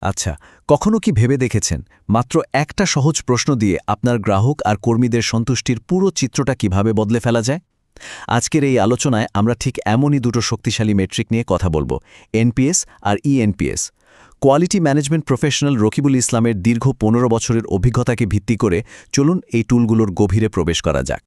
আচ্ছা, কখনো কি ভেবে দেখেছেন মাত্র একটা সহজ প্রশ্ন দিয়ে আপনার গ্রাহক আর কর্মীদের সন্তুষ্টির পুরো চিত্রটা কিভাবে বদলে ফেলা যায়? আজকের এই আলোচনায় আমরা ঠিক এমনই দুটো শক্তিশালী মেট্রিক নিয়ে কথা বলবো, এনপিএস আর ইএনপিএস। কোয়ালিটি ম্যানেজমেন্ট প্রফেশনাল রকিবুল ইসলামের দীর্ঘ ১৫ বছরের অভিজ্ঞতাকে ভিত্তি করে চলুন এই টুলগুলোর গভীরে প্রবেশ করা যাক।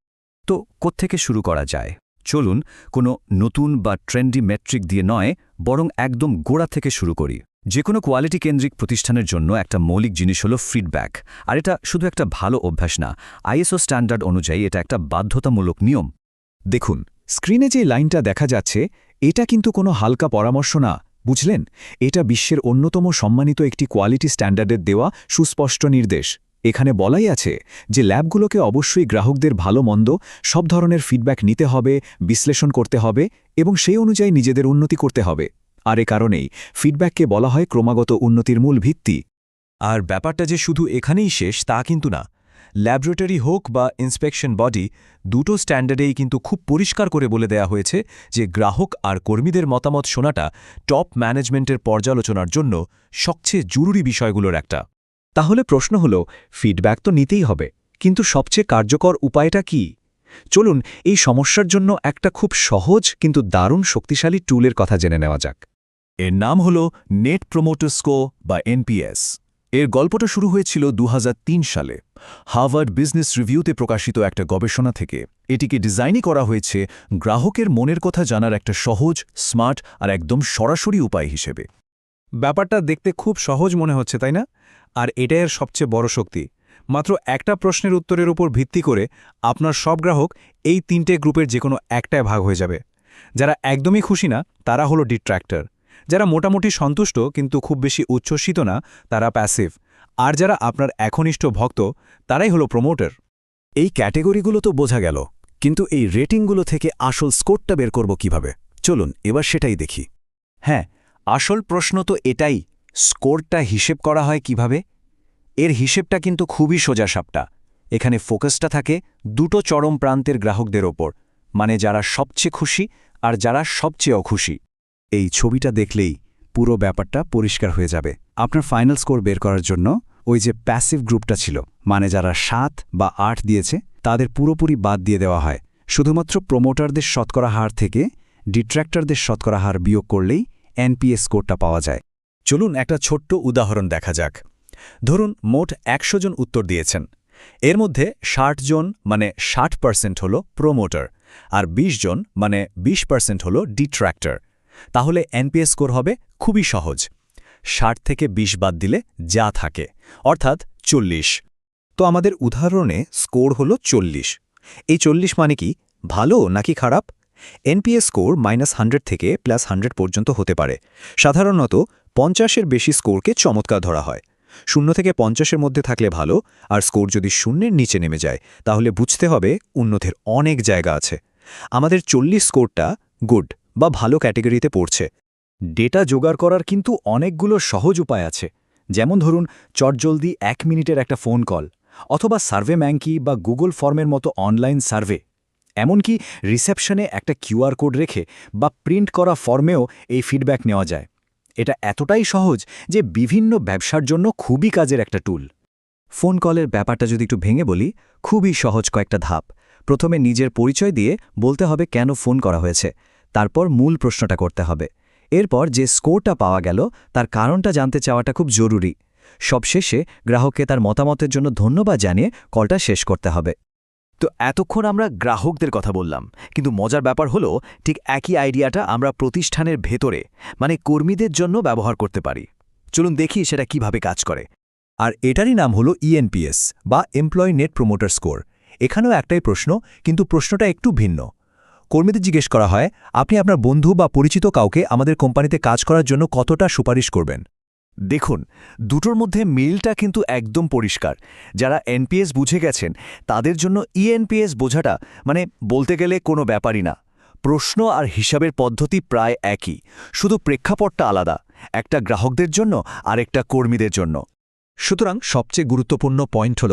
তো কোত্থেকে শুরু করা যায়? চলুন কোনো নতুন বা ট্রেন্ডি মেট্রিক দিয়ে নয়, বরং একদম গোড়া থেকে শুরু করি। যে কোনো কোয়ালিটি কেন্দ্রিক প্রতিষ্ঠানের জন্য একটা মৌলিক জিনিস হলো ফিডব্যাক। আর এটা শুধু একটা ভালো অভ্যাস না, আইএসও স্ট্যান্ডার্ড অনুযায়ী এটা একটা বাধ্যতামূলক নিয়ম। দেখুন, স্ক্রিনে যে লাইনটা দেখা যাচ্ছে, এটা কিন্তু কোনো হালকা পরামর্শ না, বুঝলেন? এটা বিশ্বের অন্যতম সম্মানিত একটি কোয়ালিটি স্ট্যান্ডার্ডের দেওয়া সুস্পষ্ট নির্দেশ। এখানে বলাই আছে যে ল্যাবগুলোকে অবশ্যই গ্রাহকদের ভালো মন্দ সব ধরনের ফিডব্যাক নিতে হবে, বিশ্লেষণ করতে হবে এবং সেই অনুযায়ী নিজেদের উন্নতি করতে হবে। আর এ কারণেই ফিডব্যাককে বলা হয় ক্রমাগত উন্নতির মূল ভিত্তি। আর ব্যাপারটা যে শুধু এখানেই শেষ তা কিন্তু না। ল্যাবরেটরি হোক বা ইন্সপেকশন বডি, দুটো স্ট্যান্ডার্ডেই কিন্তু খুব পরিষ্কার করে বলে দেয়া হয়েছে যে গ্রাহক আর কর্মীদের মতামত শোনাটা টপ ম্যানেজমেন্টের পর্যালোচনার জন্য সবচেয়ে জরুরি বিষয়গুলোর একটা। তাহলে প্রশ্ন হলো, ফিডব্যাক তো নিতেই হবে, কিন্তু সবচেয়ে কার্যকর উপায়টা কি? চলুন এই সমস্যার জন্য একটা খুব সহজ কিন্তু দারুণ শক্তিশালী টুলের কথা জেনে নেওয়া যাক। এর নাম হল নেট প্রমোটার স্কোর বা এনপিএস। এর গল্পটা শুরু হয়েছিল ২০০৩ সালে হার্ভার্ড বিজনেস রিভিউতে প্রকাশিত একটা গবেষণা থেকে। এটিকে ডিজাইনই করা হয়েছে গ্রাহকের মনের কথা জানার একটা সহজ, স্মার্ট আর একদম সরাসরি উপায় হিসেবে। ব্যাপারটা দেখতে খুব সহজ মনে হচ্ছে, তাই না? আর এটাই এর সবচেয়ে বড় শক্তি। মাত্র একটা প্রশ্নের উত্তরের উপর ভিত্তি করে আপনার সব গ্রাহক এই ৩টে গ্রুপের যে কোনো একটায় ভাগ হয়ে যাবে। যারা একদমই খুশি না তারা হলো ডিট্র্যাক্টর, যারা মোটামুটি সন্তুষ্ট কিন্তু খুব বেশি উচ্ছ্বসিত না তারা প্যাসিভ, আর যারা আপনার একনিষ্ঠ ভক্ত তারাই হলো প্রমোটার। এই ক্যাটেগরিগুলো তো বোঝা গেল, কিন্তু এই রেটিংগুলো থেকে আসল স্কোরটা বের করব কিভাবে? চলুন এবার সেটাই দেখি। হ্যাঁ, আসল প্রশ্ন তো এটাই, স্কোরটা হিসেব করা হয় কিভাবে? এর হিসেবটা কিন্তু খুবই সোজাসাপটা। এখানে ফোকাসটা থাকে দুটো চরম প্রান্তের গ্রাহকদের ওপর, মানে যারা সবচেয়ে খুশি আর যারা সবচেয়ে অখুশি। এই ছবিটা দেখলেই পুরো ব্যাপারটা পরিষ্কার হয়ে যাবে। আপনার ফাইনাল স্কোর বের করার জন্য ওই যে প্যাসিভ গ্রুপটা ছিল, মানে যারা ৭ বা ৮ দিয়েছে, তাদের পুরোপুরি বাদ দিয়ে দেওয়া হয়। শুধুমাত্র প্রমোটারদের শতকরা হার থেকে ডিট্র্যাক্টরদের শতকরা হার বিয়োগ করলেই এনপিএস স্কোরটা পাওয়া যায়। চলুন একটা ছোট্ট উদাহরণ দেখা যাক। ধরুন মোট ১০০ জন উত্তর দিয়েছেন। এর মধ্যে ৬০ জন মানে ৬০% হল প্রমোটার, আর ২০ জন মানে ২০% হল ডিট্র্যাক্টর। তাহলে এনপিএস স্কোর হবে খুবই সহজ। ৬০ থেকে ২০ বাদ দিলে যা থাকে, অর্থাৎ ৪০। তো আমাদের উদাহরণে স্কোর হলো ৪০। এই ৪০ মানে কি, ভালো নাকি খারাপ? এনপিএস স্কোর -100 থেকে +100 পর্যন্ত হতে পারে। সাধারণত ৫০-এর বেশি স্কোরকে চমৎকার ধরা হয়। ০ থেকে ৫০-এর মধ্যে থাকলে ভালো, আর স্কোর যদি ০-এর নিচে নেমে যায় তাহলে বুঝতে হবে উন্নতির অনেক জায়গা আছে। আমাদের ৪০ স্কোরটা গুড বা ভালো ক্যাটেগরিতে পড়ছে। ডেটা জোগাড় করার কিন্তু অনেকগুলো সহজ উপায় আছে। যেমন ধরুন চটজলদি ১ মিনিটের একটা ফোন কল, অথবা সার্ভে ম্যাঙ্কি বা গুগল ফর্মের মতো অনলাইন সার্ভে। এমনকি রিসেপশনে একটা কিউআর কোড রেখে বা প্রিন্ট করা ফর্মেও এই ফিডব্যাক নেওয়া যায়। এটা এতটাই সহজ যে বিভিন্ন ব্যবসার জন্য খুবই কাজের একটা টুল। ফোন কলের ব্যাপারটা যদি একটু ভেঙে বলি, খুবই সহজ কয়েকটা ধাপ। প্রথমে নিজের পরিচয় দিয়ে বলতে হবে কেন ফোন করা হয়েছে, তারপর মূল প্রশ্নটা করতে হবে। এরপর যে স্কোরটা পাওয়া গেল তার কারণটা জানতে চাওয়াটা খুব জরুরি। সবশেষে গ্রাহককে তার মতামতের জন্য ধন্যবাদ জানিয়ে কলটা শেষ করতে হবে। তো এতক্ষণ আমরা গ্রাহকদের কথা বললাম, কিন্তু মজার ব্যাপার হলো ঠিক একই আইডিয়াটা আমরা প্রতিষ্ঠানের ভেতরে, মানে কর্মীদের জন্য ব্যবহার করতে পারি। চলুন দেখি সেটা কিভাবে কাজ করে। আর এটারই নাম হলো ইএনপিএস বা এমপ্লয়ি নেট প্রমোটার স্কোর। এখানেও একটাই প্রশ্ন, কিন্তু প্রশ্নটা একটু ভিন্ন। কর্মীদের জিজ্ঞেস করা হয়, আপনি আপনার বন্ধু বা পরিচিত কাউকে আমাদের কোম্পানিতে কাজ করার জন্য কতটা সুপারিশ করবেন? দেখুন, দুটোর মধ্যে মিলটা কিন্তু একদম পরিষ্কার। যারা এনপিএস বুঝে গেছেন তাদের জন্য ইএনপিএস বোঝাটা মানে বলতে গেলে কোনো ব্যাপারই না। প্রশ্ন আর হিসাবের পদ্ধতি প্রায় একই, শুধু প্রেক্ষাপটটা আলাদা, একটা গ্রাহকদের জন্য আর একটা কর্মীদের জন্য। সুতরাং সবচেয়ে গুরুত্বপূর্ণ পয়েন্ট হল,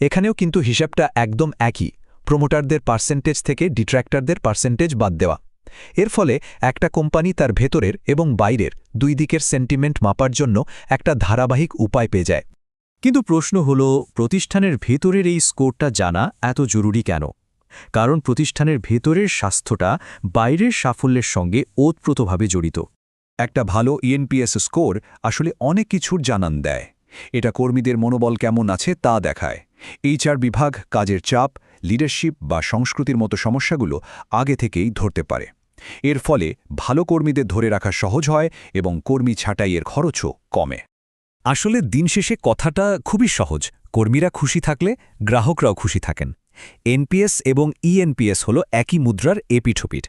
এখানেও কিন্তু হিসাবটা একদম একই, প্রমোটারদের পার্সেন্টেজ থেকে ডিট্র্যাক্টরদের পার্সেন্টেজ বাদ দেওয়া। এর ফলে একটা কোম্পানি তার ভেতরের এবং বাইরের দুই দিকের সেন্টিমেন্ট মাপার জন্য একটা ধারাবাহিক উপায় পেয়ে যায়। কিন্তু প্রশ্ন হল, প্রতিষ্ঠানের ভেতরের এই স্কোরটা জানা এত জরুরি কেন? কারণ প্রতিষ্ঠানের ভেতরের স্বাস্থ্যটা বাইরের সাফল্যের সঙ্গে ওতপ্রোতভাবে জড়িত। একটা ভালো ইএনপিএস স্কোর আসলে অনেক কিছুর জানান দেয়। এটা কর্মীদের মনোবল কেমন আছে তা দেখায়। এইচআর বিভাগ কাজের চাপ, লিডারশিপ বা সংস্কৃতির মতো সমস্যাগুলো আগে থেকেই ধরতে পারে। এর ফলে ভালো কর্মীদের ধরে রাখা সহজ হয় এবং কর্মী ছাঁটাইয়ের খরচও কমে। আসলে দিন শেষে কথাটা খুবই সহজ, কর্মীরা খুশি থাকলে গ্রাহকরাও খুশি থাকেন। এনপিএস এবং ইএনপিএস হলো একই মুদ্রার এপিঠোপিঠ।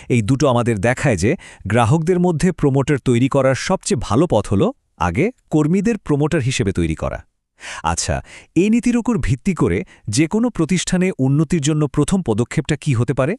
এই দুটো আমাদের দেখায় যে গ্রাহকদের মধ্যে প্রমোটার তৈরি করার সবচেয়ে ভালো পথ হল আগে কর্মীদের প্রমোটার হিসেবে তৈরি করা। আচ্ছা, এই নীতির উপর ভিত্তি করে যে কোনো প্রতিষ্ঠানে উন্নতির জন্য প্রথম পদক্ষেপটা কি হতে পারে?